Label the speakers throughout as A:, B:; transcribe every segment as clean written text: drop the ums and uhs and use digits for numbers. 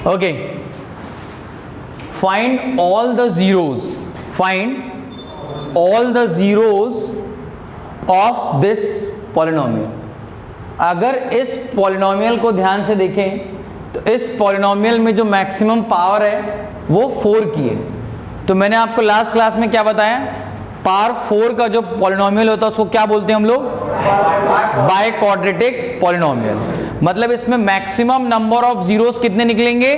A: Okay, find all the zeros, find all the zeros of this polynomial. अगर इस polynomial को ध्यान से देखें तो इस पॉलिनोमियल में जो मैक्सिमम पावर है वो 4 की है। तो मैंने आपको लास्ट क्लास में क्या बताया, पावर 4 का जो पॉलिनोमियल होता है उसको क्या बोलते हैं हम लोग, बाय क्वाड्रेटिक पॉलिनोमियल। मतलब इसमें मैक्सिमम नंबर ऑफ जीरोस कितने निकलेंगे,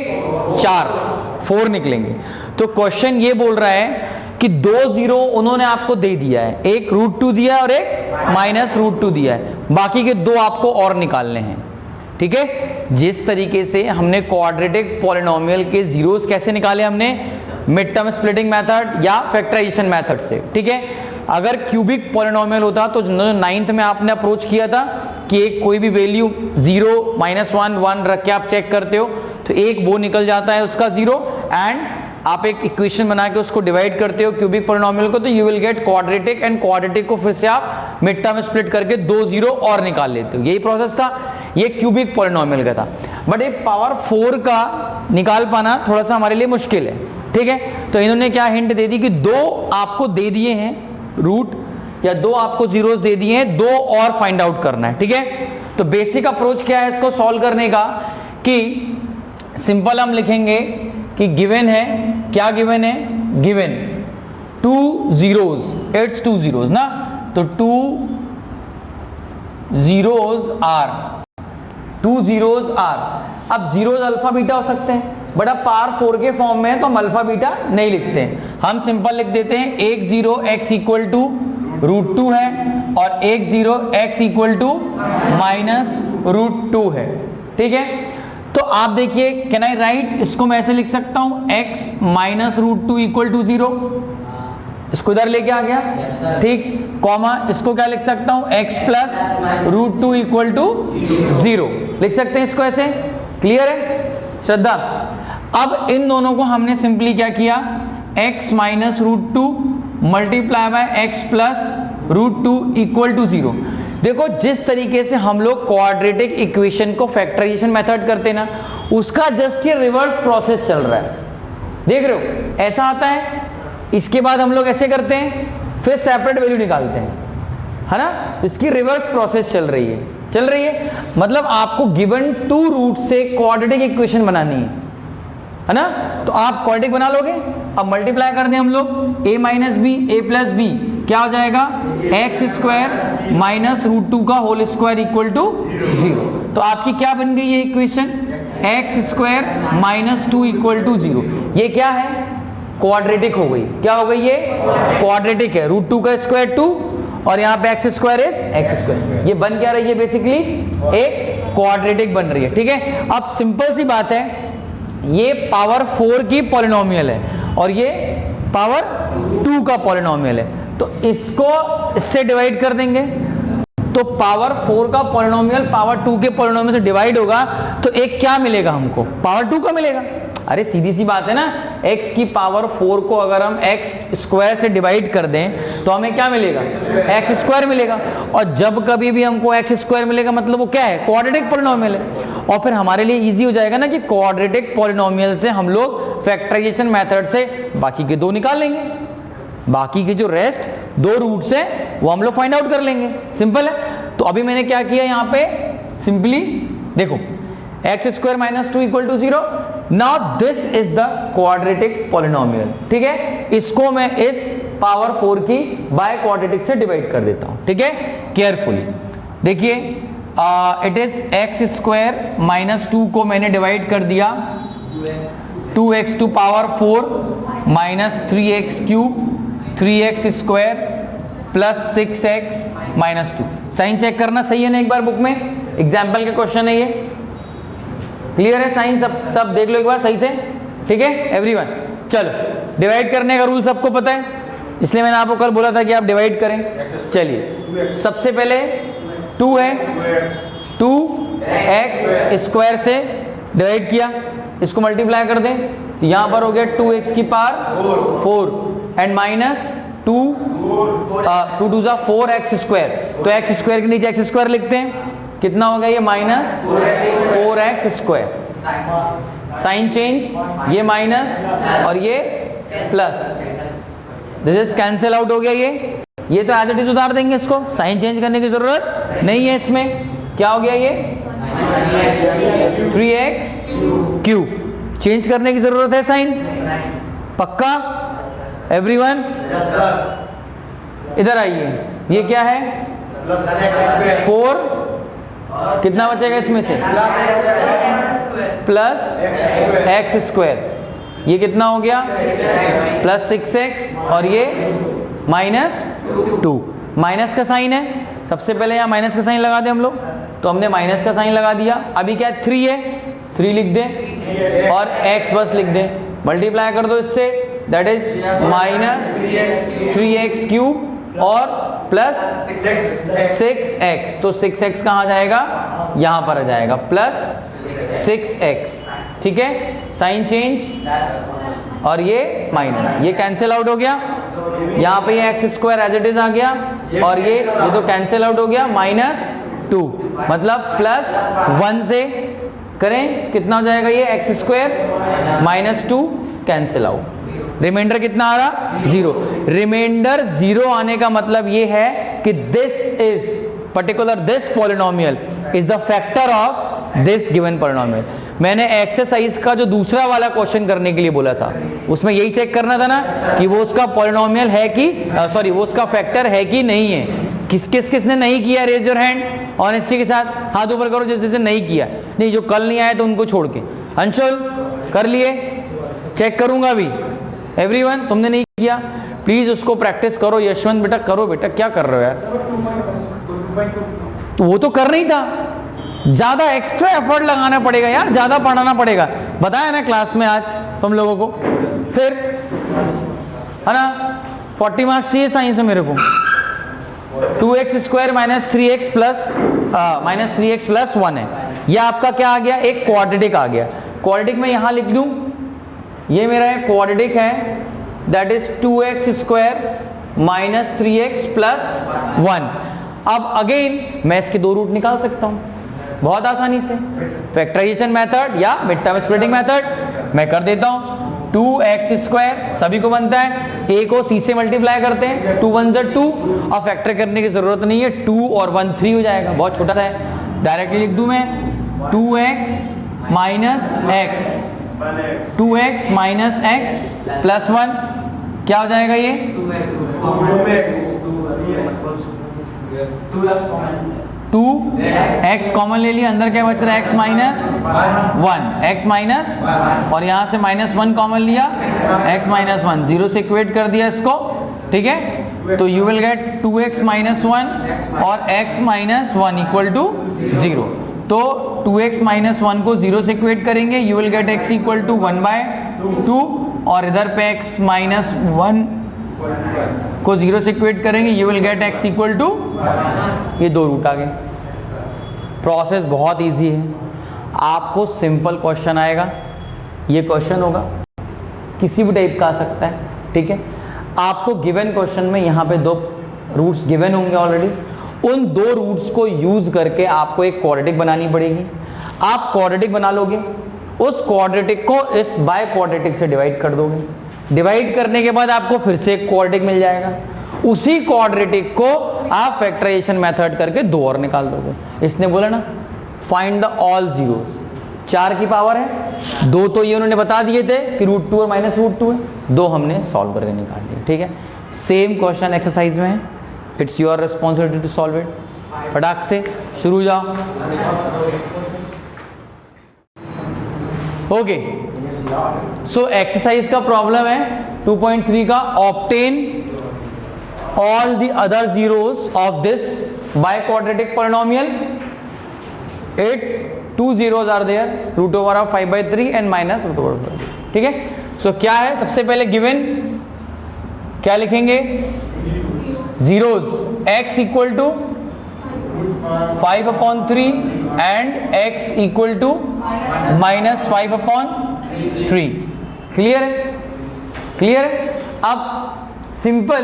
A: 4 निकलेंगे। तो क्वेश्चन ये बोल रहा है कि 2 जीरो उन्होंने आपको दे दिया है, एक √2 दिया है और एक -√2 दिया है, बाकी के 2 आपको और निकालने हैं। ठीक है, जिस तरीके से हमने क्वाड्रेटिक पॉलिनोमियल के जीरोस कैसे निकाले, हमने मिड टर्म स्प्लिटिंग मेथड या फैक्टराइजेशन मेथड से। ठीक है, अगर क्यूबिक पॉलिनोमियल होता तो 9th में आपने अप्रोच किया था कि एक कोई भी वैल्यू 0, -1, 1 रख के आप चेक करते हो तो एक वो निकल जाता है उसका 0, एंड आप एक इक्वेशन बना के उसको डिवाइड करते हो क्यूबिक पॉलिनोमियल को, तो you will gate quadratic, and quadratic को फिर से आप मिड टर्म स्प्लिट करके 2 जीरो और निकाल लेते हो। यही प्रोसेस था, ये क्यूबिक पॉलिनोमियल का था। बट ये पावर 4 का निकाल पाना थोड़ा सा हमारे लिए मुश्किल है। ठीक है, तो इन्होंने क्या हिंट दे दी कि 2 आपको दे दिए हैं रूट, या 2 आपको जीरोस दे दिए हैं, 2 और फाइंड आउट करना है। ठीक है, तो बेसिक अप्रोच क्या है इसको सॉल्व करने का, कि सिंपल हम लिखेंगे कि गिवन है, क्या गिवन है, गिवन 2 जीरोस, इट्स 2 जीरोस ना, तो 2 जीरोस आर, 2 जीरोस आर। अब जीरोस अल्फा बीटा हो सकते हैं, बट अब पावर 4 के फॉर्म में है तो हम अल्फा बीटा नहीं लिखते हैं, हम सिंपल लिख देते हैं 1 0 x इक्वल टू √2 है और 1 0 x इक्वल टू -√2 है। ठीक है, तो आप देखिए, कैन आई राइट, इसको मैं ऐसे लिख सकता हूं x -√2 इक्वल टू 0, इसको इधर लेके आ गया। ठीक, कॉमा, इसको क्या लिख सकता हूं, x + √2 इक्वल टू 0 लिख सकते हैं इसको ऐसे। क्लियर है श्रद्धा? अब इन दोनों को हमने सिंपली क्या किया, x -√2 multiply by x + √2 equal to 0। देखो, जिस तरीके से हम लोग क्वाड्रेटिक इक्वेशन को फैक्टराइजेशन मेथड करते हैं ना, उसका जस्ट ये रिवर्स प्रोसेस चल रहा है। देख रहे हो, ऐसा आता है, इसके बाद हम लोग ऐसे करते हैं, फिर सेपरेट वैल्यू निकालते हैं, है ना। इसकी रिवर्स प्रोसेस चल रही है, मतलब आपको गिवन 2 रूट से क्वाड्रेटिक इक्वेशन बनानी है ना, तो आप क्वाड्रेटिक बना लोगे। अब मल्टीप्लाई कर दें हम लोग, a - b, a + b क्या हो जाएगा, x² -√2 का होल स्क्वायर इक्वल टू 0। तो आपकी क्या बन गई ये इक्वेशन, x² -2 इक्वल टू 0। ये क्या है, क्वाड्रेटिक हो गई। क्या हो गई, ये क्वाड्रेटिक है, √2 का स्क्वायर 2 और यहाँ पे x² इज x²। ये बन क्या रही है, बेसिकली एक क्वाड्रेटिक बन रही है। ठीक है, अब सिंपल सी बात है, ये पावर 4 की पॉलिनोमियल है और ये पावर 2 का पॉलिनोमियल है, तो इसको इससे डिवाइड कर देंगे, तो पावर 4 का पॉलिनोमियल पावर 2 के पॉलिनोमियल से डिवाइड होगा, तो एक क्या मिलेगा हमको, पावर 2 का मिलेगा। अरे सीधी सी बात है ना, x की पावर 4 को अगर हम x² से डिवाइड कर दें तो हमें क्या मिलेगा, x² मिलेगा, और जब कभी भी हमको x² मिलेगा मतलब वो क्या है, क्वाड्रेटिक पॉलिनोमियल है। और फिर हमारे लिए इजी हो जाएगा ना कि क्वाड्रेटिक पॉलिनोमियल से हम लोग फैक्टराइजेशन मेथड से बाकी के 2 निकाल लेंगे, बाकी के जो रेस्ट 2 रूट्स हैं वो हम लोग फाइंड आउट कर लेंगे। सिंपल है। तो अभी मैंने क्या किया, यहाँ पे सिंपली देखो, x² -2 equal to 0। Now this is the quadratic polynomial. ठीक है, इसको मैं इस पावर 4 की बाय क्वाड्रेटिक से डिवाइड कर देता हूं। ठीक है, केयरफुली देखिए, इट इज x² -2 को मैंने डिवाइड कर दिया 2x to power 4 -3x³ 3x² + 6x -2। Sign check करना सही है ना एक बार, बुक में एग्जाम्पल के क्वेश्चन है ये। क्लियर है, साइन सब देख लो एक बार सही से। ठीक है एवरीवन, चलो डिवाइड करने का रूल सबको पता है, इसलिए मैंने आपको कल बोला था कि आप डिवाइड करें। चलिए, सबसे पहले 2 है, 2x² से डिवाइड किया, इसको मल्टीप्लाई कर दें तो यहां पर हो गया 2x की पावर 4 एंड -2 2 × 4x²। तो x² के नीचे x² लिखते हैं, कितना हो गया ये, -4x²। साइन चेंज, ये माइनस और ये plus, this is cancel out हो गया। ये तो एज इट इज उतार देंगे इसको, साइन चेंज करने की जरूरत नहीं है इसमें। क्या हो गया ये 3x क्यूब, चेंज करने की जरूरत है साइन, पक्का एवरीवन? इधर आइए, ये क्या है 4, कितना बचेगा इसमें से प्लस एक्स स्क्वायर, ये कितना हो गया प्लस 6x और ये -2, माइनस का साइन है, सबसे पहले यहाँ माइनस का साइन लगा दें हम लोग, तो हमने माइनस का साइन लगा दिया। अभी क्या 3 है, 3 लिख दें और x बस लिख दें, मल्टीप्लाई कर दो इससे, दैट इज -3x क्यूब और प्लस 6x, तो 6x कहाँ जाएगा, यहाँ पर आ जाएगा प्लस 6x, ठीक है। साइन चेंज और ये माइनस, ये कैंसिल आउट हो गया, यहाँ पे ये x square as it is आ गया और ये तो कैंसिल आउट हो गया, -2 मतलब +1 से करें कितना हो जाएगा, ये x square -2 cancel out, reminder कितना आ रहा 0। रिमाइंडर 0 आने का मतलब ये है कि this is particular, this polynomial is the factor of this given polynomial. मैंने एक्सरसाइज का जो दूसरा वाला क्वेश्चन करने के लिए बोला था, उसमें यही चेक करना था ना कि वो उसका पॉलिनोमियल है कि सॉरी वो उसका फैक्टर है कि नहीं है। किसने नहीं किया, रेज योर हैंड ऑनेस्टी के साथ, हाथ ऊपर करो जिससे नहीं किया। नहीं, जो कल नहीं आए तो उनको छोड़ के। अंशुल कर लिए, चेक करूंगा अभी। एवरीवन तुमने नहीं किया, प्लीज उसको प्रैक्टिस करो। यशवंत बेटा करो, बेटा क्या कर रहे हो यार, तो वो तो कर नहीं था, ज्यादा एक्स्ट्रा एफर्ट लगाना पड़ेगा यार, ज्यादा पढ़ाना पड़ेगा, बताया ना क्लास में आज तुम लोगों को। फिर है ना 40 मार्क्स चाहिए साइंस में मेरे को। 2x स्क्वायर -3x प्लस 1 है, यह आपका क्या आ गया, एक क्वाड्रेटिक आ गया। क्वाड्रेटिक में यहां लिख दूं, ये मेरा एक क्वाड्रेटिक है, that is 2x square -3x plus 1। अब अगेन मैं इसके 2 रूट निकाल सकता हूं बहुत आसानी से, फैक्टराइजेशन मेथड या मिड टर्म स्प्लिटिंग मेथड मैं कर देता हूं। 2x स्क्वायर सभी को बनता है, a को c से मल्टीप्लाई करते हैं, 2 1 ज़ा 2, और फैक्टर करने की जरूरत नहीं है, 2 और 1 3 हो जाएगा, बहुत छोटा सा है। डायरेक्टली लिख दूं मैं 2x माइनस x प्लस 1, क्या हो जाएगा ये 2x कॉमन ले लिया, अंदर क्या बच रहा है x माइनस और यहां से -1 कॉमन लिया, x -1, 0 से इक्वेट कर दिया इसको, ठीक है। तो यू विल गेट 2x -1 और x -1 इक्वल टू 0। तो 2x -1 को 0 से इक्वेट करेंगे, you will get x equal to 1/2, और इधर पे x -1 को 0 से इक्वेट करेंगे, you will get x equal to, ये 2 रूट आ गए। प्रोसेस बहुत इजी है, आपको सिंपल क्वेश्चन आएगा, ये क्वेश्चन होगा, किसी भी टाइप का आ सकता है, ठीक है। आपको गिवन क्वेश्चन में यहाँ पे 2 रूट्स गिवन होंगे ऑलरेडी, उन 2 रूट्स को यूज करके आपको एक क्वाड्रेटिक बनानी पड़ेगी। आप क्वाड्रेटिक बना लोगे, उस क्वाड्रेटिक को इस बाय क्वाड्रेटिक से डिवाइड कर दोगे, डिवाइड करने के बाद आपको फिर से एक क्वाड्रेटिक मिल जाएगा, उसी क्वाड्रेटिक को आप फैक्टराइजेशन मेथड करके 2 और निकाल दोगे। इसने बोला ना फाइंड द ऑल जीरोस, 4 की पावर है, 2 तो ये उन्होंने बता दिए थे कि √2 और -√2 है, 2 हमने सॉल्व करके निकाल दिए, ठीक है। सेम क्वेश्चन एक्सरसाइज में है, it's your responsibility to solve it. फटाक से शुरू जाओ। ओके, सो एक्सरसाइज का प्रॉब्लम है 2.3 का, obtain all the other zeros of this biquadratic polynomial. Its 2 zeros are there, √5/3 and -√5, ठीक है। सो क्या है, सबसे पहले गिवन क्या लिखेंगे, zeros, x equal to 5/3 and x equal to -5/3। Clear है, क्लियर है। अब सिंपल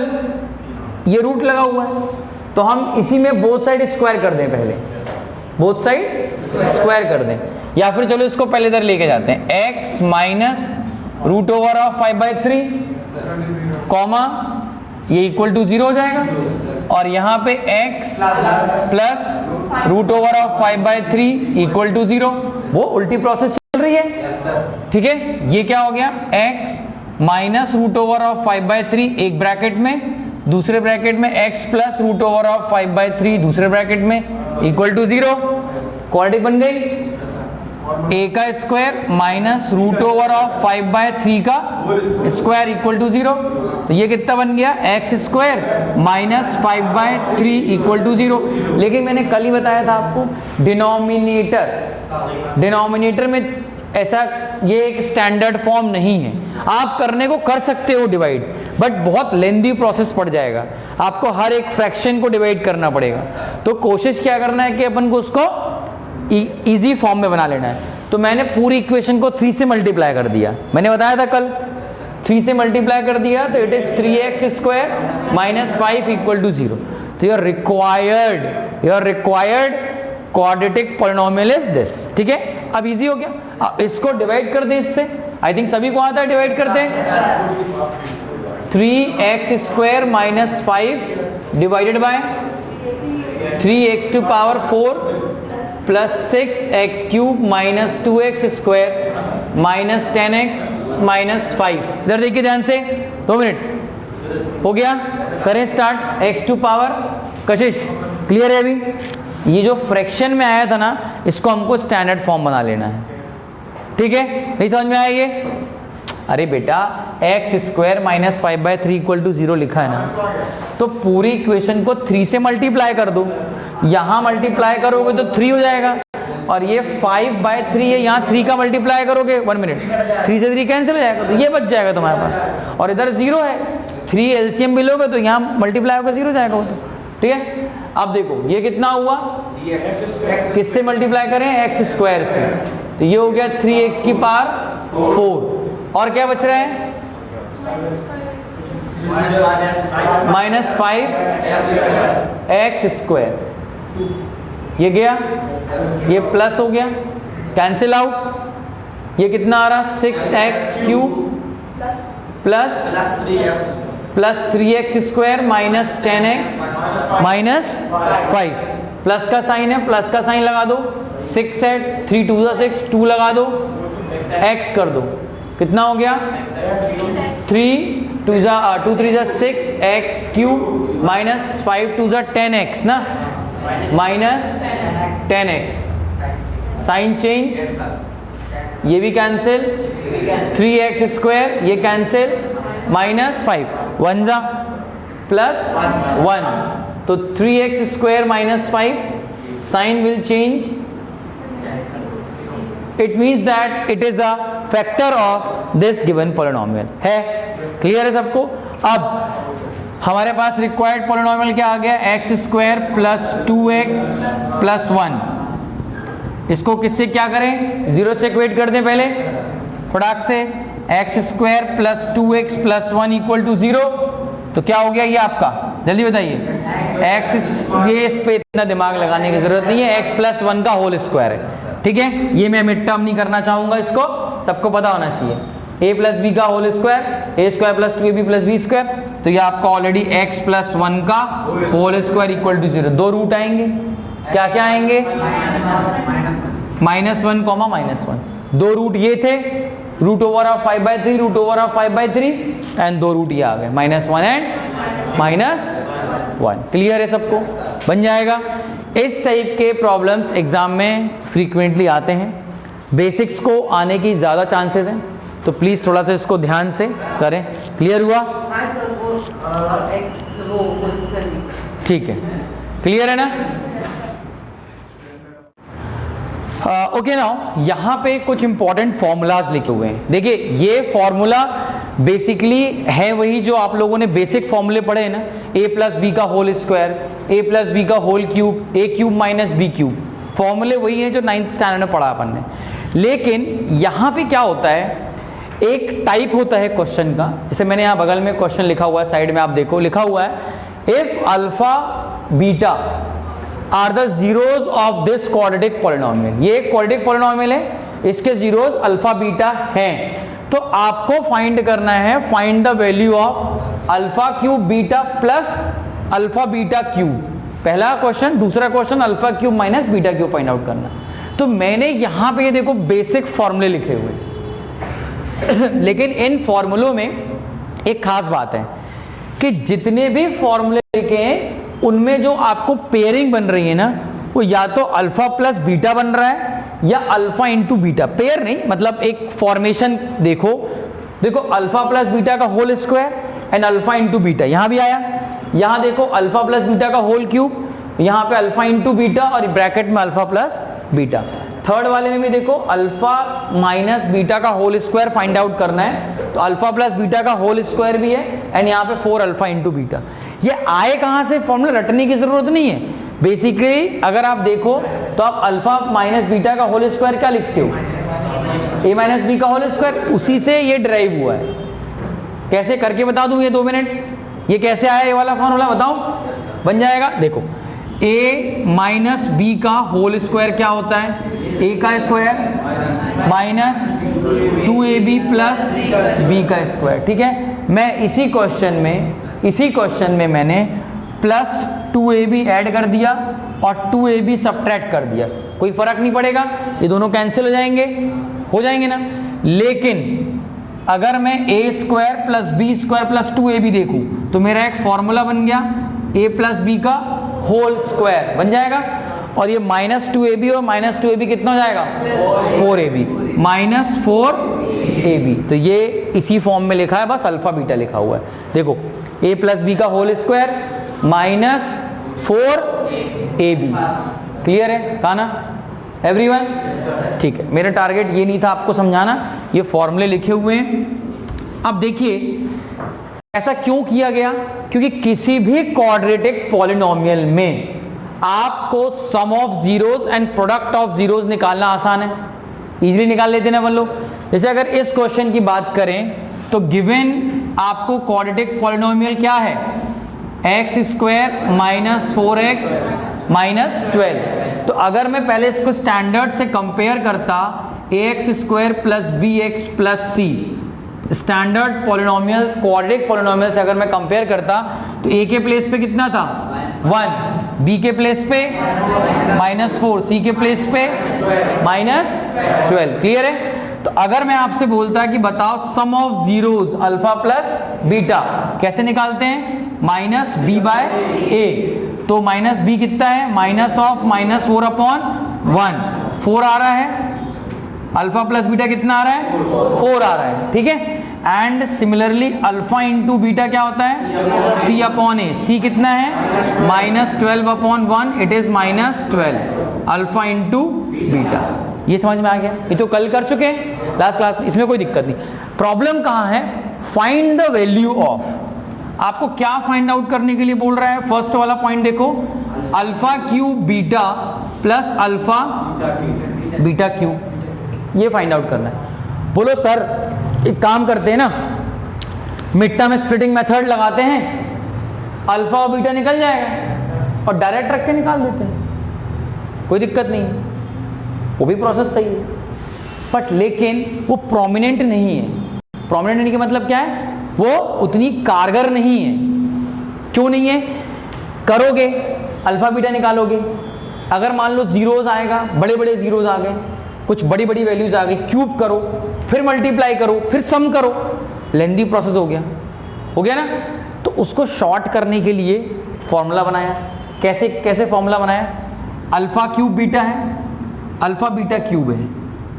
A: ये रूट लगा हुआ है, तो हम इसी में बोथ साइड स्क्वायर कर दें, पहले बोथ साइड स्क्वायर कर दें। या फिर चलो इसको पहले इधर लेके जाते हैं, x minus root over of 5/3 comma ये इक्वल टू 0 हो जाएगा, और यहां पे x plus root over of 5/3 equal to 0। वो उल्टी प्रोसेस चल रही है, ठीक है। ये क्या हो गया, x minus root over of 5/3 एक ब्रैकेट में, दूसरे ब्रैकेट में x plus root over of 5/3 दूसरे ब्रैकेट में इक्वल टू 0। क्वाड्रेटिक बन गई, a का square minus root over of 5/3 का स्क्वायर इक्वल टू 0। तो ये कितना बन गया, x square minus 5/3 equal to 0। लेकिन मैंने कल ही बताया था आपको, डिनोमिनेटर में ऐसा ये एक स्टैंडर्ड फॉर्म नहीं है। आप करने को कर सकते हो डिवाइड, बट बहुत लेंदी प्रोसेस पड़ जाएगा, आपको हर एक फ्रैक्शन को डिवाइड करना पड़ेगा। तो कोशिश क्या करना है कि अपन को उसको इजी फॉर्म में बना लेना है। तो मैंने पूरी इक्वेशन को 3 से मल्टीप्लाई कर दिया, मैंने बताया था कल, 3 से मल्टीप्लाई कर दिया तो it is 3x square minus 5 equal to 0। तो your required quadratic polynomial is this, ठीक है। अब इजी हो गया, अब इसको डिवाइड कर दे इससे, आई थिंक सभी को आता है डिवाइड करते हैं। 3x square minus 5 divided by 3x to power 4 plus 6x cube minus 2x square minus 10x minus 5। इधर देखिए ध्यान से, 2 मिनट हो गया, करें start. x to power, Kashish clear है अभी? ये जो फ्रैक्शन में आया था ना, इसको हमको स्टैंडर्ड फॉर्म बना लेना है, ठीक है। नहीं समझ में आया ये? अरे बेटा x square minus 5/3 equal to 0 लिखा है ना, तो पूरी इक्वेशन को 3 से मल्टीप्लाई कर दो। यहां मल्टीप्लाई करोगे तो 3 हो जाएगा, और ये 5/3 है, यहाँ 3 का मल्टीप्लाई करोगे, 1 मिनट, 3 से 3 कैंसिल हो जाएगा, तो ये बच जाएगा तुम्हारे पास। और इधर 0 है, 3 एलसीएम भी लोगे तो यहाँ मल्टीप्लाई होकर 0 हो जाएगा वो तो, ठीक है। अब देखो ये कितना हुआ, किससे मल्टीप्लाई करें, x स्क्वायर से, तो ये हो गया 3x की पावर 4, और क्या बच रहा है, माइनस 5x स्क्वायर, ये गया, ये प्लस हो गया, कैंसिल आउट, ये कितना आ रहा, 6x cube plus 3x square minus 10x minus 5, plus का साइन है, प्लस का साइन लगा दो, 6 है, 3 2 6, 2 लगा दो, x कर दो, कितना हो गया, 3 2 3 6 x क्यूब माइनस 5 2 10x ना, माइनस 10x, साइन चेंज, ये भी कैंसिल, 3x स्क्वायर ये कैंसिल, माइनस 5 1 जा प्लस 1, तो 3x square minus 5, sign will change, it means that it is a factor of this given polynomial है। Clear है सबको? अब हमारे पास रिक्वायर्ड पॉलिनोमियल क्या आ गया, x square plus 2x plus 1। इसको किससे क्या करें, 0 से इक्वेट कर दें पहले फटाक से, x square plus 2x plus 1 equal to 0। तो क्या हो गया ये आपका, जल्दी बताइए, एक्स, ये इस पे इतना दिमाग लगाने की जरूरत नहीं है, x प्लस 1 का होल स्क्वायर है, ठीक है। ये मैं मिड टर्म नहीं करना चाहूंगा, इसको सबको पता होना चाहिए, a प्लस बी का whole square, a square plus 2ab plus B square. तो ये आपका ऑलरेडी x प्लस 1 का whole square equal to 0। 2 root आएंगे, क्या क्या आएंगे, -1 कॉमा -1, 2 रूट ये थे, root over of 5/3 root over of 5/3, and 2 root ये आ गए, -1 एंड -1। क्लियर है सबको? बन जाएगा। इस टाइप के प्रॉब्लम्स एग्जाम में फ्रीक्वेंटली आते हैं, बेसिक्स को आने की ज़्यादा चांसेस हैं, तो प्लीज़ थोड़ा सा इसको ध्यान से करें। क्लियर हुआ? ठीक है, क्लियर है ना? ओके नाउ यहाँ पे कुछ इंपॉर्टेंट फॉर्मूलाज लिखे हुए हैं। देखिए ये फॉर्मूला बेसिकली है वही जो आप लोगों ने बेसिक फॉर्मूले पढ़े हैं ना, a प्लस बी का whole square, a plus B का whole cube, a cube minus b cube, फॉर्मूले वही हैं जो 9th स्टैंडर्ड में पढ़ा अपन ने। लेकिन यहाँ पे क्या होता है, एक टाइप होता है क्वेश्चन का, जैसे मैंने यहाँ बगल में क्वेश्चन लिखा हुआ है, साइड में आप देखो लिखा हुआ है, if alpha beta are the zeros of this quadratic polynomial. ये एक क्वाड्रेटिक पॉलिनोमियल है, इसके जीरोज अल्फा बीटा हैं। तो आपको फाइंड करना है, find the value of alpha cube beta plus alpha beta cube, पहला क्वेश्चन। दूसरा question alpha cube minus beta cube find out करना। तो मैंने यहां पे ये देखो बेसिक फॉर्मूले लिखे हुए लेकिन इन फॉर्मूलों में एक खास बात है कि जितने भी फॉर्मूले लिखे हैं उनमें जो आपको पेयरिंग बन रही है ना, वो या तो अल्फा प्लस बीटा बन रहा है या अल्फा इंटू बीटा। पेयर नहीं, मतलब एक फॉर्मेशन देखो, देखो अल्फा प्लस बीटा का whole square and alpha into beta, यहां भी आया। यहां देखो अल्फा प्लस बीटा का होल क्यूब, यहां पे अल्फा इंटू बीटा और ब्रैकेट में अल्फा प्लस बीटा। थर्ड वाले में भी देखो अल्फा माइनस बीटा का होल स्क्वायर फाइंड आउट करना है, तो अल्फा प्लस बीटा का होल स्क्वायर भी है एंड यहाँ पे 4 अल्फा इंटू बीटा। ये आए कहां से, फॉर्मूला रटने की जरूरत नहीं है। बेसिकली अगर आप देखो तो आप अल्फा माइनस बीटा का होल स्क्वायर क्या लिखते हो, ए माइनस बी का होल स्क्वायर, उसी से ये ड्राइव हुआ है। कैसे करके बता दूं ये 2 मिनट, ये कैसे आया ये वाला फॉर्मूला बताओ, बन जाएगा। देखो a माइनस बी का होल स्क्वायर क्या होता है, a का square minus 2ab plus b का स्क्वायर, ठीक है। मैं इसी क्वेश्चन में मैंने प्लस 2ab ऐड कर दिया और 2ab सब्ट्रैक्ट कर दिया, कोई फर्क नहीं पड़ेगा, ये दोनों कैंसिल हो जाएंगे ना। लेकिन अगर मैं a square plus B square plus 2ab देखूं तो मेरा एक फॉर्मूला बन गया a प्लस बी का होल स्क्वायर बन जाएगा, और ये माइनस 2ab और माइनस 2ab कितना हो जाएगा, 4ab माइनस 4ab। तो ये इसी फॉर्म में लिखा है, बस अल्फा बीटा लिखा हुआ है। देखो a प्लस बी का whole square minus 4ab, clear है, कहा ना एवरीवन, ठीक है। मेरा टारगेट ये नहीं था आपको समझाना, ये फॉर्मूले लिखे हुए हैं। अब देखिए ऐसा क्यों किया गया, क्योंकि किसी भी क्वाड्रेटिक पॉलिनोमियल में आपको sum of zeros and product of zeros निकालना आसान है, इजीली निकाल लेते ना अपन लोग। जैसे अगर इस क्वेश्चन की बात करें तो गिवन आपको क्वाड्रेटिक पॉलिनोमियल क्या है, x square minus 4x minus 12। तो अगर मैं पहले इसको स्टैंडर्ड से कंपेयर करता, ax square plus bx plus c, standard polynomials quadratic polynomial से अगर मैं कंपेयर करता तो a के प्लेस पे कितना था 1, b के प्लेस पे -4, c के प्लेस पे -12, क्लियर है। तो अगर मैं आपसे बोलता कि बताओ sum of zeros alpha plus beta कैसे निकालते हैं, माइनस बी बाय ए, तो माइनस बी कितना है, माइनस ऑफ माइनस 4 अपॉन 1, 4 आ रहा है, अल्फा प्लस बीटा कितना आ रहा है, 4 आ रहा है, ठीक है। And similarly alpha into beta क्या होता है, सी अपॉन ए, सी कितना है minus 12 upon 1, it is minus 12 alpha into beta. ये समझ में आ गया, ये तो कल कर चुके हैं लास्ट क्लास में, इसमें कोई दिक्कत नहीं। प्रॉब्लम कहां है, फाइंड द वैल्यू ऑफ, आपको क्या फाइंड आउट करने के लिए बोल रहा है। फर्स्ट वाला पॉइंट देखो, alpha cube beta plus alpha beta cube, ये फाइंड आउट करना है। बोलो सर एक काम करते हैं ना, मिड टर्म स्प्लिटिंग मेथड लगाते हैं, अल्फा और बीटा निकल जाएगा और डायरेक्ट रख के निकाल देते हैं, कोई दिक्कत नहीं, वो भी प्रोसेस सही है। बट लेकिन वो प्रोमिनेंट नहीं है। प्रोमिनेंट नहीं का मतलब क्या है, वो उतनी कारगर नहीं है। क्यों नहीं है, करोगे अल्फा बीटा निकालोगे, अगर मान लो जीरोस आएगा, बड़े बड़े जीरोस आ गए, कुछ बड़ी बड़ी वैल्यूज आ गई, क्यूब करो, फिर मल्टीप्लाई करो, फिर सम करो, लेंदी प्रोसेस हो गया ना। तो उसको शॉर्ट करने के लिए फॉर्मूला बनाया। कैसे फॉर्मूला बनाया, अल्फा क्यूब बीटा है, अल्फा बीटा क्यूब है,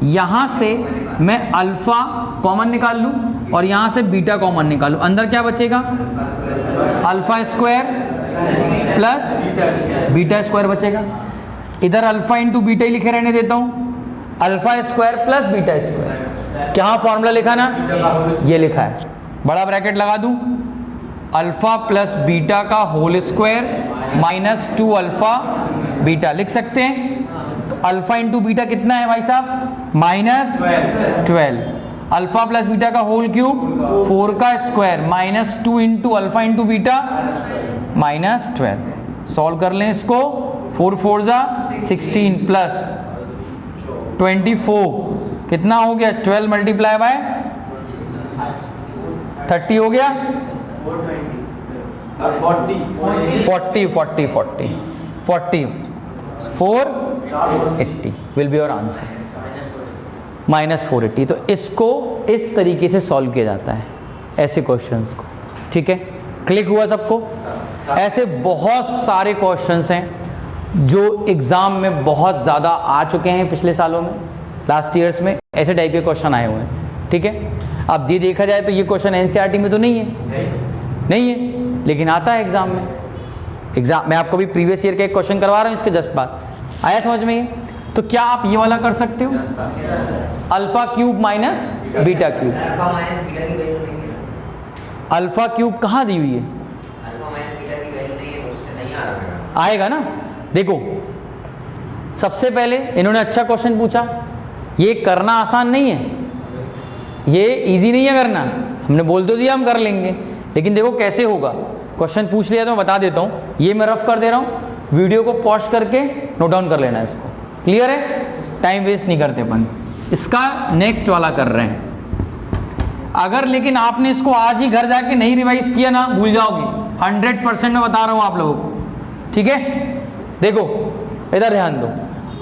A: यहां से मैं अल्फा कॉमन निकाल लूं और यहां से बीटा कॉमन निकालूं, अंदर क्या बचेगा, alpha square plus beta square बचेगा। इधर अल्फा इंटू बीटा ही लिखे रहने देता हूं, alpha square plus beta square. क्या फॉर्मूला लिखा ना, ये लिखा है, बड़ा ब्रैकेट लगा दूं, अल्फा प्लस बीटा का whole square minus 2 alpha beta लिख सकते हैं। तो अल्फा इंटू बीटा कितना है भाई साहब, माइनस 12, अल्फा प्लस बीटा का होल क्यूब 4 का square minus 2 into alpha into beta minus 12। Solve कर लें इसको, 4 4 जा 16 प्लस 24 कितना हो गया 12 मल्टीप्लाई बाय 30 हो गया 40 480 विल बी योर आंसर -480। तो इसको इस तरीके से सॉल्व किया जाता है ऐसे क्वेश्चंस को। ठीक है, क्लिक हुआ सबको? ऐसे बहुत सारे क्वेश्चंस हैं जो एग्जाम में बहुत ज़्यादा आ चुके हैं पिछले सालों में, लास्ट ईयर्स में ऐसे टाइप के क्वेश्चन आए हुए हैं। ठीक है, अब ये देखा जाए तो ये क्वेश्चन एनसीईआरटी में तो नहीं है, लेकिन आता है एग्जाम में। एग्जाम मैं आपको भी प्रीवियस ईयर का एक क्वेश्चन करवा रहा हूँ इसके जस्ट बाद। आया समझ में ये? तो क्या आप ये वाला कर सकते हो, alpha cube minus beta cube. Alpha cube कहाँ दी हुई है? आएगा ना। देखो सबसे पहले इन्होंने अच्छा क्वेश्चन पूछा, ये करना आसान नहीं है, ये इजी नहीं है करना। हमने बोल तो दिया हम कर लेंगे, लेकिन देखो कैसे होगा। क्वेश्चन पूछ लिया तो मैं बता देता हूँ, ये मैं रफ कर दे रहा हूँ, वीडियो को पॉज करके नोट डाउन कर लेना है इसको। क्लियर है? टाइम वेस्ट नहीं करते अपन। इसका नेक्स्ट वाला कर रहे हैं। अगर लेकिन आपने इसको आज ही घर जाके नहीं रिवाइज किया ना, भूल जाओगे 100% मैं बता रहा हूं आप लोगों को। ठीक है, देखो इधर ध्यान दो,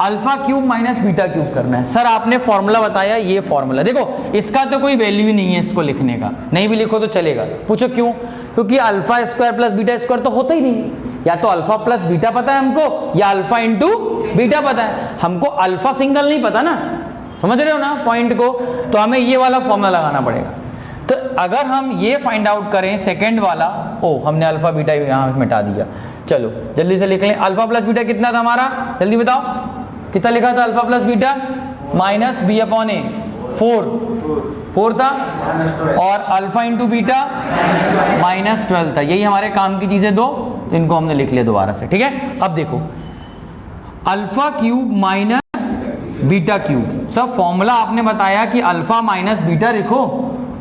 A: alpha cube minus beta cube करना है। सर आपने फॉर्मूला बताया, ये फॉर्मूला देखो, इसका तो कोई वैल्यू ही नहीं है इसको लिखने का, नहीं भी लिखो तो चलेगा। पूछो क्यों? क्योंकि alpha square plus beta square तो होता ही नहीं। या तो अल्फा प्लस बीटा पता है हमको, या अल्फा इंटू बीटा पता है हमको, अल्फा सिंगल नहीं पता ना। समझ रहे हो ना पॉइंट को? तो हमें ये वाला फॉर्मूला लगाना पड़ेगा। तो अगर हम ये फाइंड आउट करें सेकंड वाला, ओ हमने अल्फा बीटा यहां मिटा दिया, चलो जल्दी से लिख लें। अल्फा प्लस बीटा कितना था हमारा, जल्दी बताओ कितना लिखा था? Alpha plus beta minus b upon a 4 था, और अल्फा इंटू बीटा -12 था। यही हमारे काम की चीजें दो, तो इनको हमने लिख लिया दोबारा से। ठीक है, अब देखो alpha cube minus beta cube, सब फॉर्मूला आपने बताया कि अल्फा माइनस बीटा लिखो,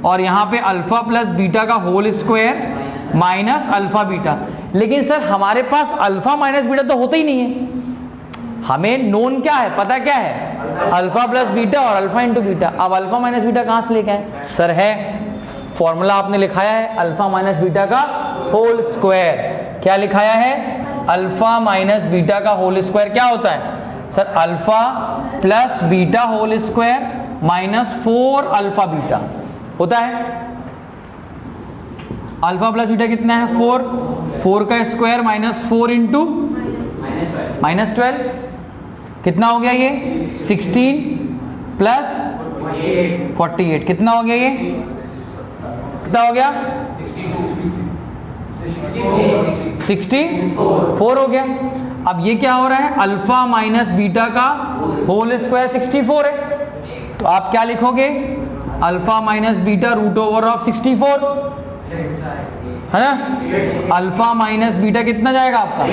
A: और यहाँ पे अल्फा प्लस बीटा का whole square minus alpha beta. लेकिन सर हमारे पास अल्फा माइनस बीटा तो होता ही नहीं है, हमें नोन क्या है, पता क्या है? अल्फा प्लस बीटा और अल्फा इंटू बीटा। अब अल्फा माइनस बीटा कहां से लेके आए? सर है फॉर्मूला आपने लिखाया है, अल्फा माइनस बीटा का होल स्क्वायर। क्या लिखाया है? अल्फा माइनस बीटा का होल स्क्वायर क्या होता है? Sir alpha plus beta whole square minus 4 alpha beta होता है। अल्फा प्लस बीटा कितना है? 4 का स्क्वायर माइनस 4 इंटू -12 कितना हो गया? ये 16 प्लस 48 कितना हो गया? ये कितना हो गया? 64 हो गया। अब ये क्या हो रहा है? अल्फा माइनस बीटा का होल स्क्वायर 64 है, तो आप क्या लिखोगे? Alpha minus beta root over of 64 है ना। अल्फा माइनस बीटा कितना जाएगा आपका?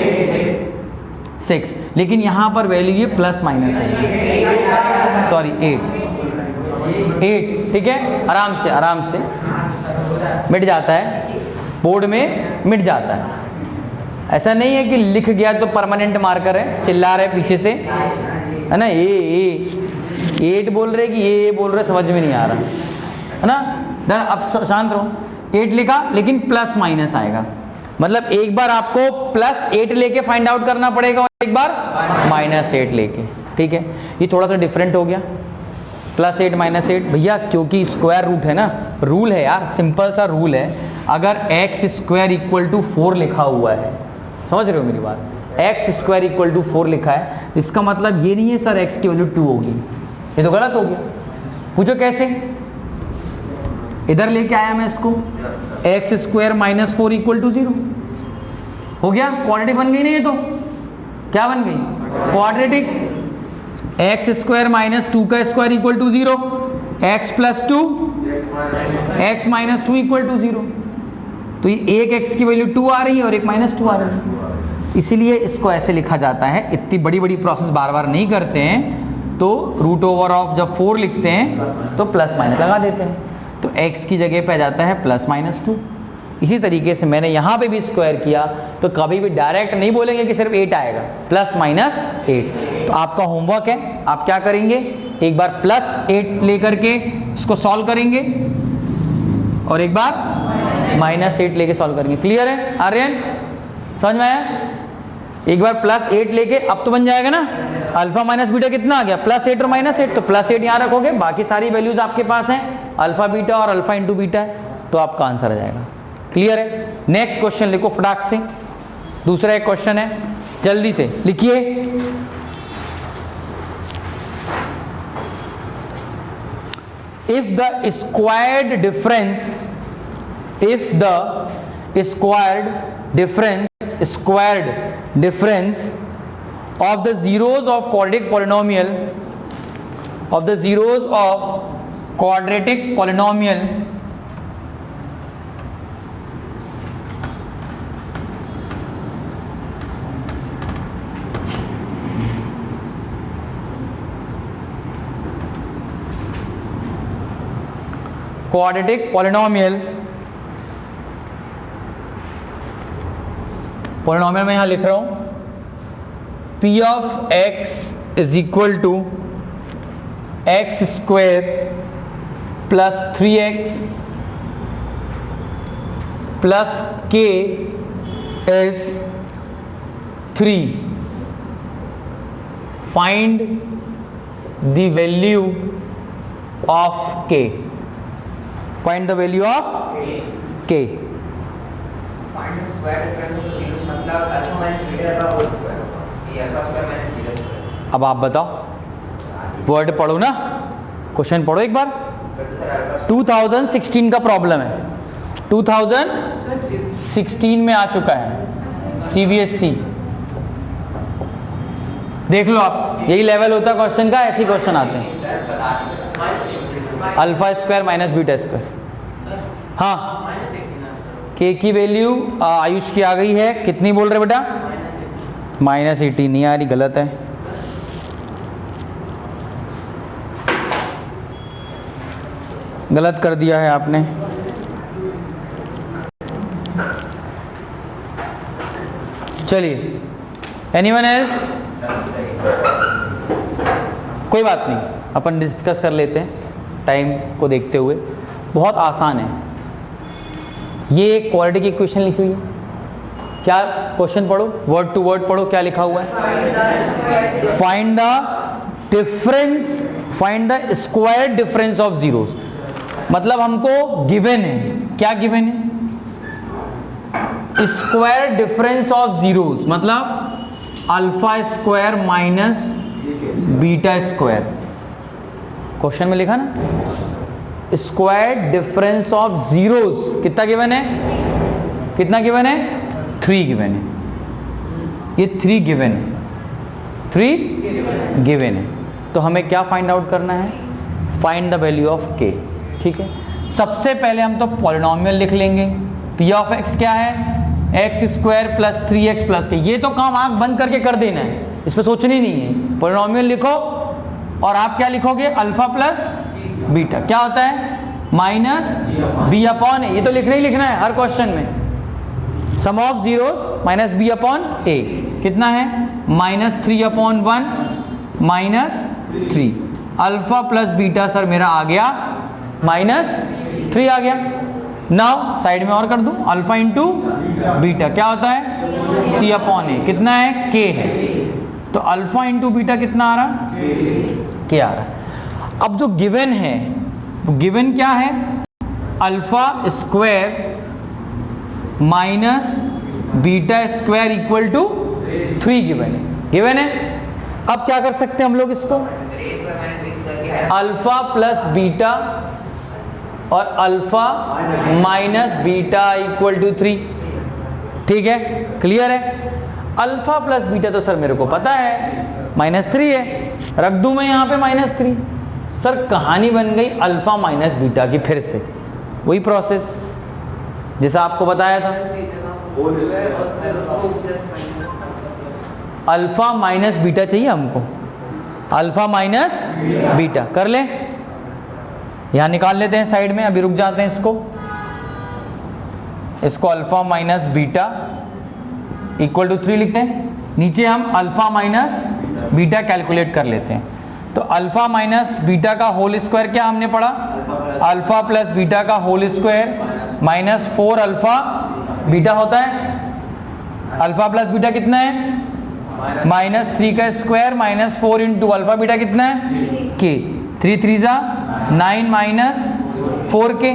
A: 6। लेकिन यहां पर वैल्यू ये प्लस माइनस है, सॉरी 8। ठीक है, आराम से मिट जाता है, बोर्ड में मिट जाता है। ऐसा नहीं है कि लिख गया तो परमानेंट मार्कर है, चिल्ला रहे पीछे से है ना, ए 8 बोल रहे कि ये बोल रहे, समझ में नहीं आ रहा है ना। अब शांत रहो, 8 लिखा लेकिन प्लस माइनस आएगा, मतलब एक बार आपको +8 लेके फाइंड आउट करना पड़ेगा और एक बार -8 लेके। ठीक है, ये थोड़ा सा डिफरेंट हो गया, +8 -8 भैया, क्योंकि स्क्वायर रूट है ना, रूल है यार, सिंपल सा रूल है। अगर x² = 4 लिखा हुआ है, समझ रहे हो मेरी बात, x² = 4 लिखा है, इसका मतलब ये नहीं है सर x की वैल्यू 2 होगी, ये तो गलत हो गया। पूछो कैसे? इधर लेके आया मैं इसको, x² - 4 = 0 हो गया, क्वाड्रेटिक बन गई नहीं? ये तो क्या बन गई? क्वाड्रेटिक। x² - 2 का स्क्वायर = 0, x + 2 x - 2 = 0। तो ये एक x की वैल्यू 2 आ रही है और एक -2 आ रही है, इसीलिए इसको ऐसे लिखा जाता है। इतनी बड़ी बड़ी प्रोसेस बार बार नहीं करते हैं, तो रूट ओवर ऑफ जब 4 लिखते हैं तो प्लस माइनस लगा देते हैं, तो x की जगह पे आ जाता है +-2। इसी तरीके से मैंने यहाँ पे भी स्क्वायर किया तो कभी भी डायरेक्ट नहीं बोलेंगे कि सिर्फ 8 आएगा, प्लस माइनस 8। तो आपका होमवर्क है, आप क्या करेंगे, एक बार प्लस 8 लेकर के इसको सॉल्व करेंगे और एक बार माइनस 8 लेके सॉल्व करेंगे। क्लियर है आर्यन, समझ में आया? एक बार प्लस 8 लेके अब तो बन जाएगा ना, अल्फा माइनस बीटा कितना आ गया, प्लस 8 और माइनस 8, तो प्लस 8 यहाँ रखोगे, बाकी सारी वैल्यूज आपके पास हैं, अल्फा बीटा और अल्फा इंटू बीटा है, तो आपका आंसर आ जाएगा। क्लियर है? नेक्स्ट क्वेश्चन लिखो फटाक से, दूसरा एक क्वेश्चन है, जल्दी से लिखिए। If the squared difference, if the squared difference of the zeros of quadratic polynomial polynomial में यहां लिख रहा हूं, p of x is equal to x square plus 3x plus k is 3। Find the value of k, find the value of k। अब आप बताओ, word पढ़ो ना, क्वेश्चन पढ़ो एक बार। 2016 का प्रॉब्लम है, 2016 में आ चुका है CBSE, देख लो आप, यही लेवल होता है क्वेश्चन का, ऐसे क्वेश्चन आते हैं। Alpha square minus beta square, हाँ के की वैल्यू आयुष की आ गई है, कितनी बोल रहे बेटा, -18 नहीं आ रही, गलत है। गलत कर दिया है आपने। चलिए, एनीवन एल्स? कोई बात नहीं, अपन डिस्कस कर लेते हैं टाइम को देखते हुए। बहुत आसान है, ये क्वाड्रेटिक की इक्वेशन लिखी हुई है। क्या क्वेश्चन पढ़ो, वर्ड टू वर्ड पढ़ो, क्या लिखा हुआ है, find the difference, find the square difference of zeros. मतलब हमको गिवन है, क्या गिवन है, स्क्वायर डिफरेंस ऑफ जीरोस, मतलब alpha square minus beta square. Question में लिखा ना, स्क्वायर डिफरेंस ऑफ जीरोस कितना गिवन है, कितना गिवन है, 3 गिवन है, ये 3 गिवन है, 3 गिवन है। तो हमें क्या फाइंड आउट करना है, find the value of k। ठीक है, सबसे पहले हम तो पॉलिनोमियल लिख लेंगे। p ऑफ x क्या है, x square plus 3x plus k। ये तो काम आंख बंद करके कर देना है, इस पर सोचनी नहीं है। पॉलिनोमियल लिखो और आप क्या लिखोगे, अल्फा प्लस बीटा क्या होता है, माइनस b अपॉन a। ये तो लिखना ही लिखना है हर क्वेश्चन में। Sum of zeros minus b upon a कितना है, -3/1 -3। अल्फा प्लस बीटा सर मेरा आ गया -3 आ गया। नाउ साइड में और कर दूं, अल्फा इंटू बीटा क्या होता है, c अपॉन a, कितना है, k है। तो अल्फा इंटू बीटा कितना आ रहा, k आ रहा। अब जो गिवन है, गिवन क्या है, alpha square minus beta square equal to 3 given है, गिवन है। अब क्या कर सकते हैं हम लोग इसको, अल्फा प्लस बीटा और alpha minus beta equal to 3। ठीक है, क्लियर है। अल्फा प्लस बीटा तो सर मेरे को पता है -3 है, रख दूं मैं यहाँ पे -3। सर कहानी बन गई अल्फा माइनस बीटा की, फिर से वही प्रोसेस जैसा आपको बताया था। अल्फा माइनस बीटा चाहिए हमको, अल्फा माइनस बीटा कर ले, यहां निकाल लेते हैं साइड में। अभी रुक जाते हैं इसको alpha minus beta equal to 3 लिखते हैं। नीचे हम अल्फा माइनस बीटा कैलकुलेट कर लेते हैं। तो अल्फा माइनस बीटा का होल स्क्वायर क्या हमने पढ़ा, अल्फा प्लस बीटा का whole square minus 4 alpha beta होता है। अल्फा प्लस बीटा कितना है, -3 का square minus 4 into alpha beta कितना है के। 3 3 जा 9 माइनस 4 के,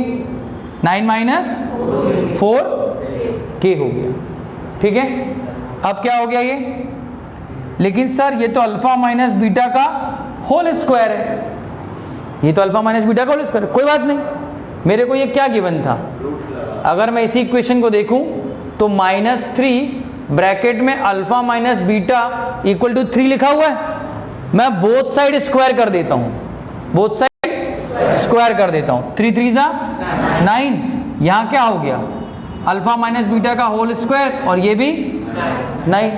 A: 9 माइनस 4 के हो गया। ठीक है, अब क्या हो गया ये, लेकिन सर ये तो अल्फा माइनस बीटा का होल स्क्वायर है, ये तो अल्फा माइनस बीटा का होल स्क्वायर है। कोई बात नहीं, मेरे को ये क्या गिवन था, अगर मैं इसी इक्वेशन को देखूं तो -3 ब्रैकेट में alpha minus beta equal to 3 लिखा हुआ है। मैं बोथ साइड स्क्वायर कर देता हूं, बोथ साइड स्क्वायर कर देता हूं। 3 3 जा 9, यहां क्या हो गया, अल्फा माइनस बीटा का होल स्क्वायर और ये भी 9।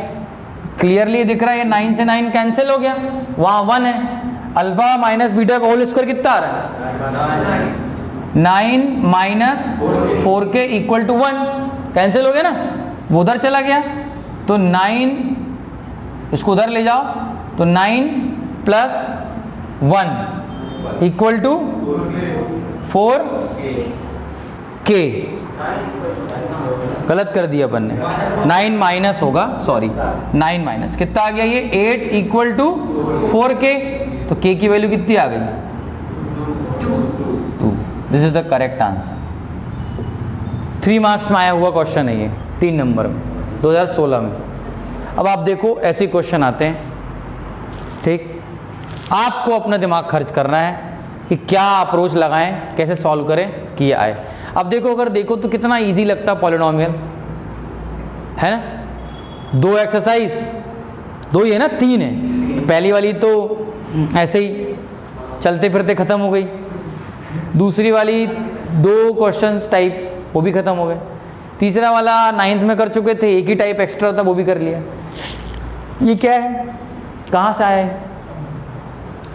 A: क्लियरली दिख रहा है, ये 9 से 9 कैंसिल हो गया, वहां 1 है। अल्फा माइनस बीटा का होल स्क्वायर कितना आ रहा है, 9 minus 4k equal to 1, cancel हो गया ना, वो उधर चला गया। तो 9 इसको उधर ले जाओ, तो 9 प्लस 1 इक्वल टू 4k। गलत कर दिया अपन ने, 9 माइनस होगा, सॉरी 9 माइनस कितना आ गया ये 8 इक्वल टू 4k। तो k की वैल्यू कितनी आ गई, 2। This is the correct answer. 3 marks में आया हुआ क्वेश्चन है ये, 3 नंबर में 2016 में। अब आप देखो ऐसे क्वेश्चन आते हैं, ठीक, आपको अपना दिमाग खर्च करना है कि क्या अप्रोच लगाएं, कैसे सॉल्व करें कि ये आए। अब देखो, अगर देखो तो कितना इजी लगता है पॉलिनोमियल, है ना। 2 एक्सरसाइज, 2 ही है ना, 3 है। तो पहली वाली तो ऐसे ही चलते फिरते खत्म हो गई, दूसरी वाली 2 क्वेश्चंस टाइप वो भी खत्म हो गए, तीसरा वाला 9th में कर चुके थे, एक ही टाइप एक्स्ट्रा था वो भी कर लिया। ये क्या है, कहाँ से आया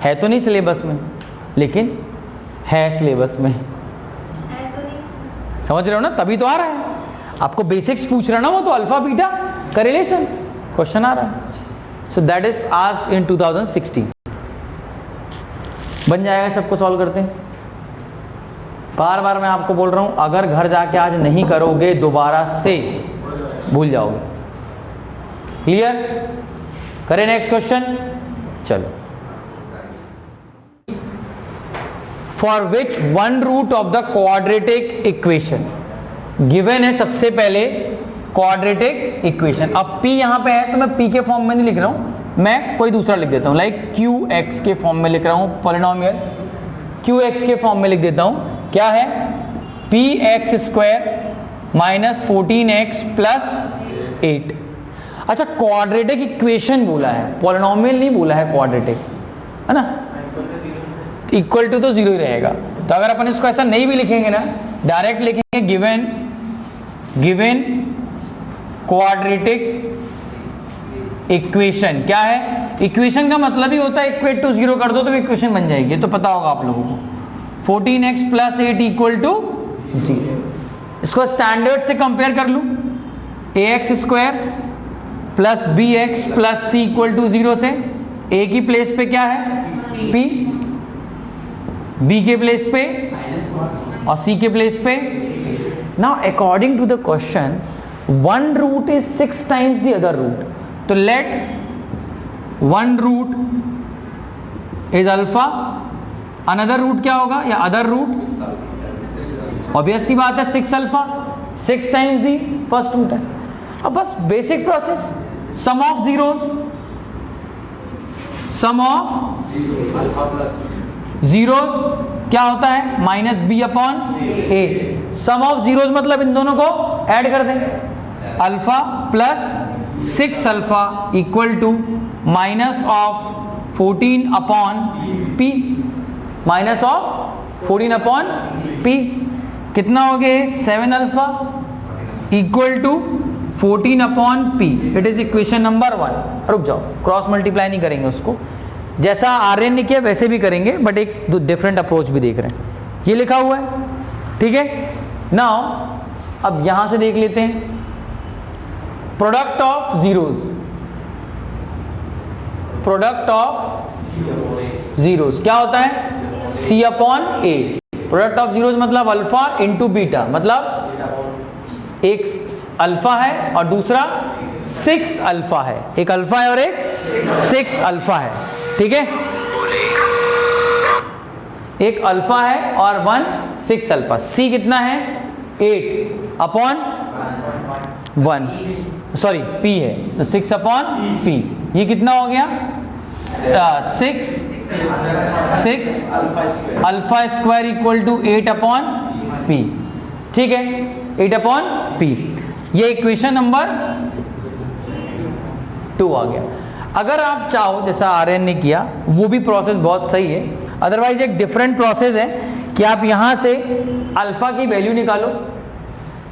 A: है तो नहीं सिलेबस में, लेकिन है सिलेबस में, समझ रहे हो ना, तभी तो आ रहा है। आपको बेसिक्स पूछ रहा ना वो, तो अल्फा बीटा का रिलेशन क्वेश्चन आ रहा है। So that is asked in 2016। बन जाएगा, सबको सॉल्व करते हैं। बार बार मैं आपको बोल रहा हूं, अगर घर जाके आज नहीं करोगे दोबारा से भूल जाओगे। क्लियर, करें नेक्स्ट क्वेश्चन। चलो, for which 1 root of the quadratic equation given है। सबसे पहले क्वाड्रेटिक इक्वेशन, अब p यहां पे है तो मैं p के फॉर्म में नहीं लिख रहा हूं, मैं कोई दूसरा लिख देता हूं, लाइक qx के फॉर्म में लिख रहा हूं, पॉलिनोमियल qx के फॉर्म में लिख देता हूं। क्या है, px square minus 14x plus 8। अच्छा, क्वाड्रेटिक इक्वेशन बोला है, पॉलिनोमियल नहीं बोला है, क्वाड्रेटिक है ना, इक्वल टू तो 0 ही रहेगा। तो अगर अपन इसको ऐसा नहीं भी लिखेंगे ना, डायरेक्ट लिखेंगे गिवन क्वाड्रेटिक इक्वेशन। क्या है, इक्वेशन का मतलब ही होता है इक्वेट टू 0 कर दो तो इक्वेशन बन जाएगी, तो पता होगा आप लोगों को। 14x plus 8 equal to 0। इसको स्टैंडर्ड से कंपेयर कर लूं, ax square plus bx plus c equal to 0 से a की प्लेस पे क्या है p, b के प्लेस पे और c के प्लेस पे। Now according to the question 1 root is 6 times the other root, तो let 1 root is alpha, another root क्या होगा, या अदर रूट, ऑब्वियस सी बात है 6 alpha, 6 times the first root है। अब बस basic process, sum of zeros, sum of zeros क्या होता है, minus b upon a. Sum of zeros मतलब इन दोनों को ऐड कर दें, alpha plus 6 alpha equal to minus of 14 upon p, minus of 14 upon p कितना हो गया, 7 alpha equal to 14 upon p. It is equation number 1। रुक जाओ, क्रॉस मल्टीप्लाई नहीं करेंगे उसको, जैसा आर्यन ने किया वैसे भी करेंगे, बट एक डिफरेंट अप्रोच भी देख रहे हैं। ये लिखा हुआ है, ठीक है। नाउ अब यहां से देख लेते हैं, product of zeros, product of zeros क्या होता है? C upon A. Product of zeros मतलब अल्फा इंटू बीटा, मतलब एक अल्फा है और दूसरा 6 अल्फा है, एक अल्फा है और एक 6 अल्फा है, ठीक है। एक अल्फा है और 1 6 अल्फा। C कितना है? 8 अपॉन 1, सॉरी P है तो 6 अपॉन P। ये कितना हो गया? 6 alpha square equal to 8 upon P, ठीक है, 8 अपॉन P। ये इक्वेशन नंबर 2 आ गया। अगर आप चाहो, जैसा आर्यन ने किया, वो भी प्रोसेस बहुत सही है। अदरवाइज एक डिफरेंट प्रोसेस है कि आप यहां से अल्फा की वैल्यू निकालो।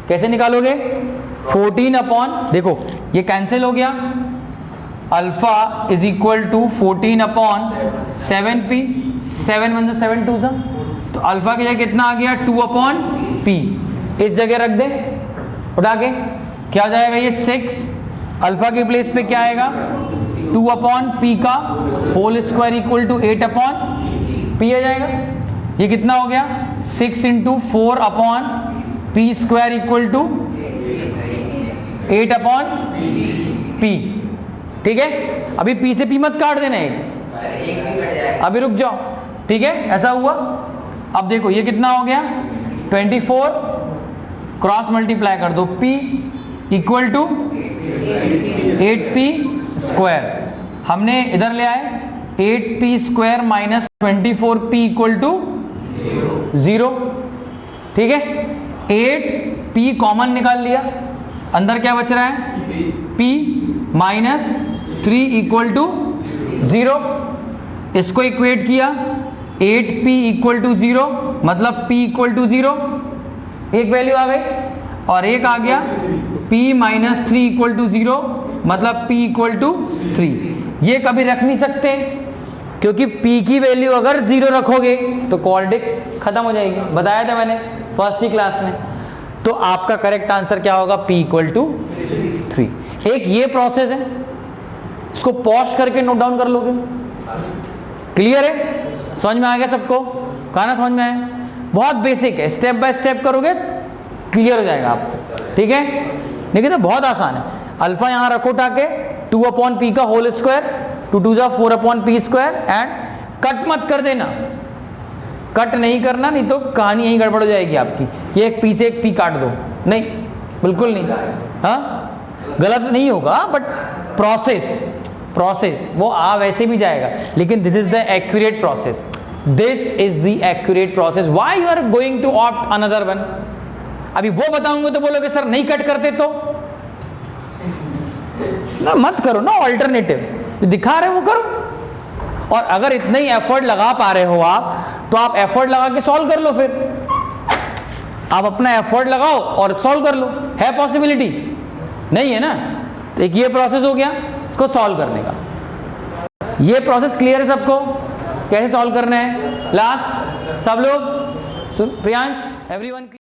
A: कैसे निकालोगे? 14 अपॉन, देखो ये कैंसिल हो गया, alpha is equal to 14 upon 7p, 7 1 7 2 तो अल्फा की जगह कितना आ गया? 2 अपॉन p। इस जगह रख दे उठा के, क्या हो जाएगा? ये 6 अल्फा के प्लेस पे क्या आएगा? 2 अपॉन p का whole square equal to 8 upon p आ जाएगा। ये कितना हो गया? 6 into 4 upon p square equal to 8 upon p, ठीक है। अभी p से p मत काट देना, एक अभी रुक जाओ, ठीक है। ऐसा हुआ। अब देखो ये कितना हो गया? 24 क्रॉस मल्टीप्लाई कर दो, p equal to 8p square, हमने इधर ले आए 8p square minus 24p equal to 0, ठीक है। 8p कॉमन निकाल लिया, अंदर क्या बच रहा है? p minus 3 equal to 0। इसको इक्वेट किया, 8p इक्वल टू 0 मतलब p इक्वल टू 0, एक वैल्यू आ गई, और एक आ गया p माइनस 3 इक्वल टू 0 मतलब p इक्वल टू 3। ये कभी रख नहीं सकते क्योंकि p की वैल्यू अगर 0 रखोगे तो क्वाड्रेटिक खत्म हो जाएगी, बताया था मैंने फर्स्ट ही क्लास में। तो आपका करेक्ट आंसर क्या होगा? p equal to 3। एक ये प्रोसेस है, इसको पॉज करके नोट डाउन कर लोगे। क्लियर है? समझ में आ गया सबको? कहना समझ में आया? बहुत बेसिक है, स्टेप बाय स्टेप करोगे क्लियर हो जाएगा आपको, ठीक है। लेकिन तो बहुत आसान है। अल्फा यहां रखो उठाके, 2 अपॉन p का होल स्क्वायर, 2 2 जा 4 upon p square, and cut मत कर देना, कट नहीं करना, नहीं तो कहानी यही गड़बड़ हो जाएगी आपकी। ये एक p से एक p काट दो, नहीं, बिल्कुल नहीं, हाँ गलत नहीं होगा, बट प्रोसेस वो वैसे भी जाएगा, लेकिन this is the accurate process, this is the accurate process. Why you are going to opt another one? अभी वो बताऊंगे तो बोलोगे सर नहीं कट करते तो ना, मत करो ना, ऑल्टरनेटिव दिखा रहे हो वो करो। और अगर इतना ही एफर्ट लगा पा रहे हो आप, तो आप एफर्ट लगा के सॉल्व कर लो। फिर आप अपना एफर्ट लगाओ और सॉल्व कर लो। है पॉसिबिलिटी? नहीं है ना। तो एक ये प्रोसेस हो गया इसको सॉल्व करने का। ये प्रोसेस क्लियर है सबको? कैसे सॉल्व करना है? लास्ट सब लोग, प्रियांश, एवरीवन